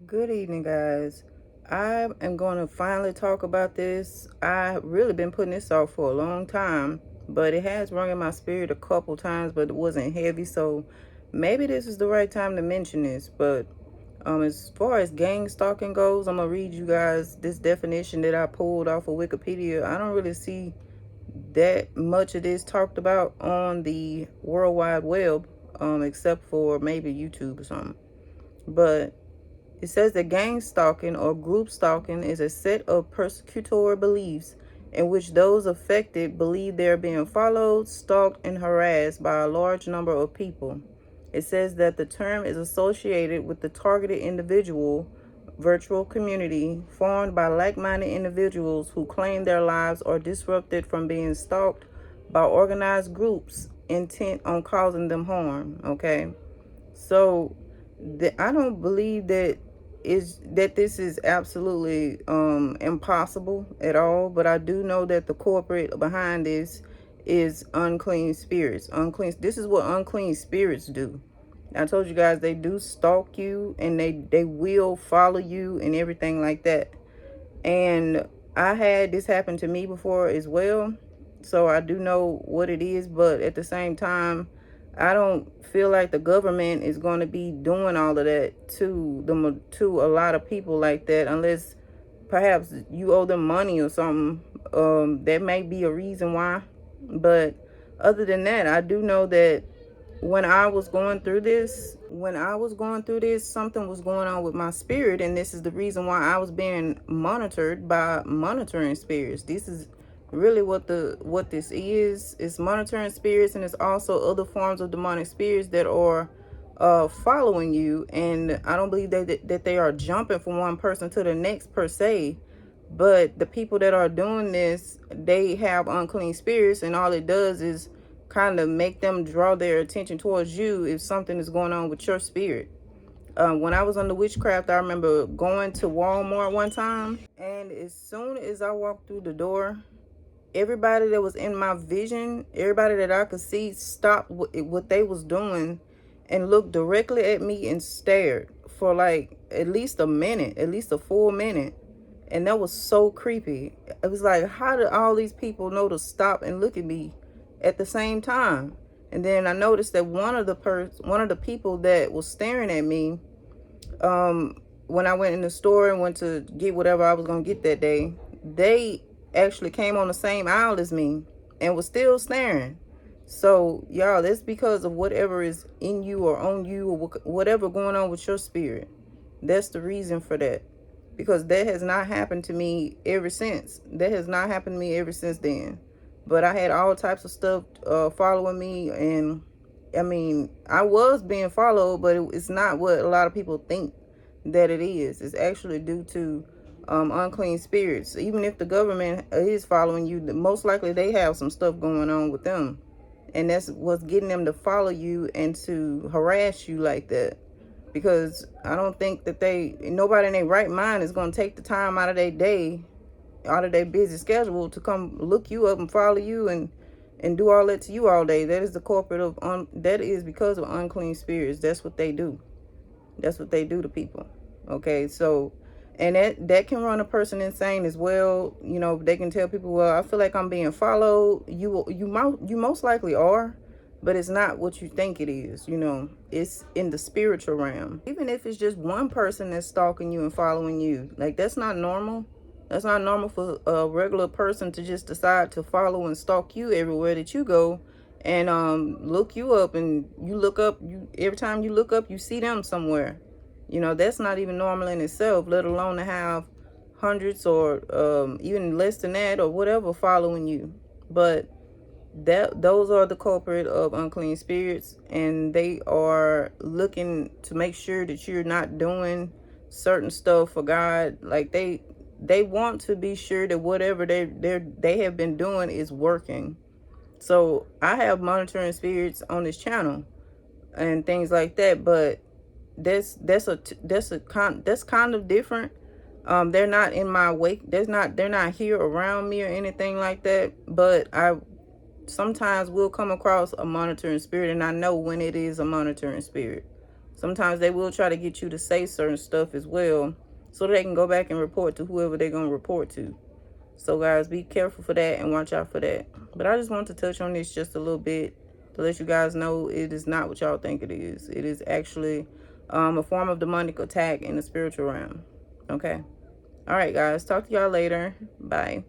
Good evening, guys. I am going to finally talk about this. I've really been putting this off for a long time, but it has rung in my spirit a couple times, but it wasn't heavy, so maybe this is the right time to mention this. But as far as gang stalking goes, I'm going to read you guys this definition that I pulled off of Wikipedia. I don't really see that much of this talked about on the World Wide Web, except for maybe YouTube or something. But it says that gang stalking or group stalking is a set of persecutory beliefs in which those affected believe they are being followed, stalked, and harassed by a large number of people. It says that the term is associated with the targeted individual virtual community formed by like-minded individuals who claim their lives are disrupted from being stalked by organized groups intent on causing them harm. Okay, so I don't believe that this is absolutely impossible at all, but I do know that the corporate behind this is unclean spirits. This is what unclean spirits do. I told you guys they do stalk you, and they will follow you and everything like that. And I had this happen to me before as well, so I do know what it is. But at the same time, I don't feel like the government is going to be doing all of that to a lot of people like that, unless perhaps you owe them money or something. That may be a reason why. But other than that, I do know that when I was going through this, something was going on with my spirit, and this is the reason why I was being monitored by monitoring spirits. This is really what this is. It's monitoring spirits, and it's also other forms of demonic spirits that are following you. And I don't believe that they are jumping from one person to the next per se, but the people that are doing this, they have unclean spirits, and all it does is kind of make them draw their attention towards you if something is going on with your spirit. When I was on the witchcraft, I remember going to Walmart one time, and as soon as I walked through the door, everybody that was in my vision, everybody that I could see, stopped what they was doing and looked directly at me and stared for like at least a minute, at least a full minute. And that was so creepy. It was like, how did all these people know to stop and look at me at the same time? And then I noticed that one of the people that was staring at me, when I went in the store and went to get whatever I was gonna get that day, they actually came on the same aisle as me and was still staring. So y'all, that's because of whatever is in you or on you, or whatever going on with your spirit. That's the reason for that. Because that has not happened to me ever since. That has not happened to me ever since then. But I had all types of stuff following me, and I mean, I was being followed, but it's not what a lot of people think that it is. It's actually due to unclean spirits. Even if the government is following you, most likely they have some stuff going on with them, and that's what's getting them to follow you and to harass you like that. Because I don't think that nobody in their right mind is going to take the time out of their day, out of their busy schedule, to come look you up and follow you and do all that to you all day. That is the corporate of that is because of unclean spirits. That's what they do. That's what they do to people. Okay, so, and that can run a person insane as well. You know, they can tell people, well, I feel like I'm being followed. You most likely are, but it's not what you think it is. You know, it's in the spiritual realm. Even if it's just one person that's stalking you and following you, like, that's not normal. That's not normal for a regular person to just decide to follow and stalk you everywhere that you go, and look you up, and you look up, you every time you look up, you see them somewhere. You know, that's not even normal in itself, let alone to have hundreds or even less than that or whatever following you. But those are the culprit of unclean spirits, and they are looking to make sure that you're not doing certain stuff for God. Like, they want to be sure that whatever they have been doing is working. So I have monitoring spirits on this channel and things like that, but that's kind of different. They're not in my wake. They're not here around me or anything like that. But I sometimes will come across a monitoring spirit, and I know when it is a monitoring spirit. Sometimes they will try to get you to say certain stuff as well, so they can go back and report to whoever they're going to report to. So guys, be careful for that and watch out for that. But I just want to touch on this just a little bit to let you guys know it is not what y'all think it is. It is actually a form of demonic attack in the spiritual realm. Okay. All right, guys. Talk to y'all later. Bye.